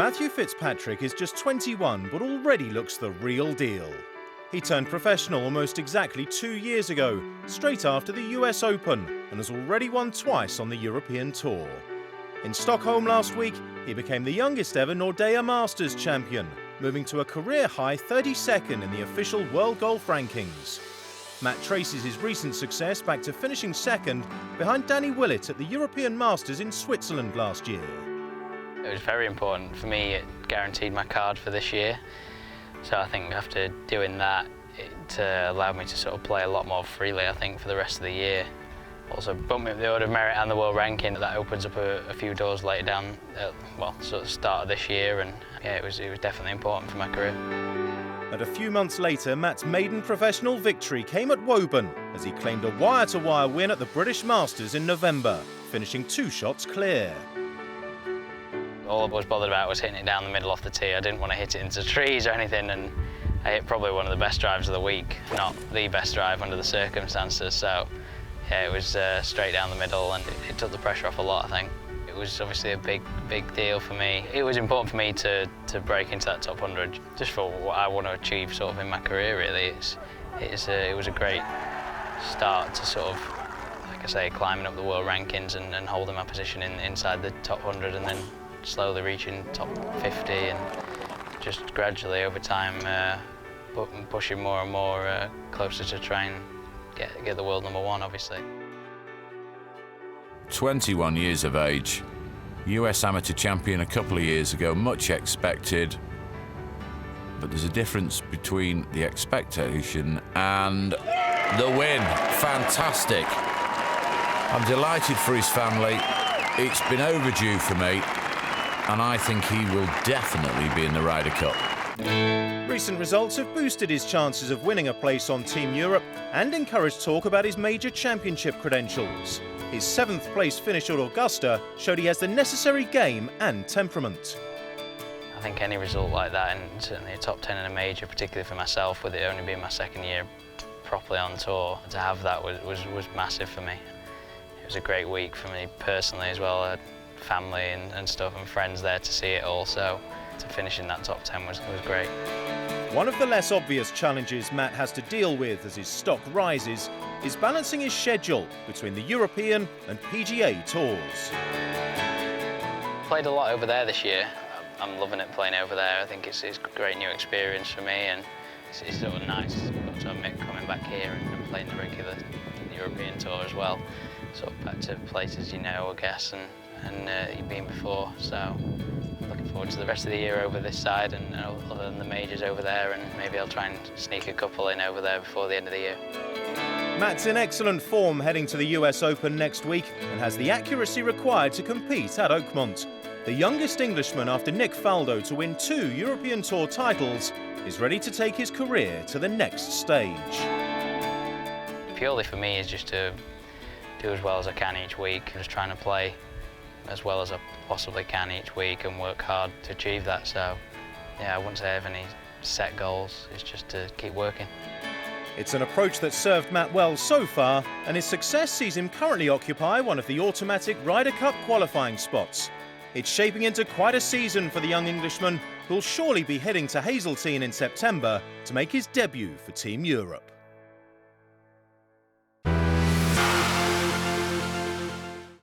Matthew Fitzpatrick is just 21 but already looks the real deal. He turned professional almost exactly 2 years ago, straight after the US Open, and has already won twice on the European Tour. In Stockholm last week, he became the youngest ever Nordea Masters champion, moving to a career-high 32nd in the official World Golf Rankings. Matt traces his recent success back to finishing second behind Danny Willett at the European Masters in Switzerland last year. It was very important for me. It guaranteed my card for this year. So I think after doing that, it allowed me to sort of play a lot more freely, I think, for the rest of the year. Also bumped me up the order of merit and the world ranking. That opens up a few doors later down, sort of start of this year, and yeah, it was definitely important for my career. And a few months later, Matt's maiden professional victory came at Woburn as he claimed a wire-to-wire win at the British Masters in November, finishing 2 shots clear. All I was bothered about was hitting it down the middle off the tee. I didn't want to hit it into trees or anything, and I hit probably one of the best drives of the week, not the best drive under the circumstances. So yeah, it was straight down the middle, and it took the pressure off a lot, I think. It was obviously a big deal for me. It was important for me to break into that top 100, just for what I want to achieve sort of in my career, really. It was a great start to sort of, like I say, climbing up the world rankings and holding my position inside the top 100, and then slowly reaching top 50, and just gradually over time pushing more and more closer to try and get the world #1, obviously. 21 years of age, US amateur champion a couple of years ago, much expected, but there's a difference between the expectation and the win. Fantastic. I'm delighted for his family. It's been overdue for me, and I think he will definitely be in the Ryder Cup. Recent results have boosted his chances of winning a place on Team Europe and encouraged talk about his major championship credentials. His 7th place finish at Augusta showed he has the necessary game and temperament. I think any result like that, and certainly a top 10 in a major, particularly for myself, with it only being my 2nd year properly on tour, to have that was massive for me. It was a great week for me personally as well. I had family and stuff and friends there to see it all, so to finish in that top 10 was great. One of the less obvious challenges Matt has to deal with as his stock rises is balancing his schedule between the European and PGA tours. Played a lot over there this year. I'm loving it playing over there. I think it's a great new experience for me, and it's sort of nice to admit coming back here and playing the regular European tour as well. Sort of back to places you know, I guess, and you've been before. So I'm looking forward to the rest of the year over this side, and other than the majors over there, and maybe I'll try and sneak a couple in over there before the end of the year. Matt's in excellent form heading to the US Open next week and has the accuracy required to compete at Oakmont. The youngest Englishman after Nick Faldo to win 2 European Tour titles is ready to take his career to the next stage. Purely for me is just to do as well as I can each week, just trying to play as well as I possibly can each week and work hard to achieve that. So yeah, I wouldn't say I have any set goals, it's just to keep working. It's an approach that's served Matt well so far, and his success sees him currently occupy one of the automatic Ryder Cup qualifying spots. It's shaping into quite a season for the young Englishman, who'll surely be heading to Hazeltine in September to make his debut for Team Europe.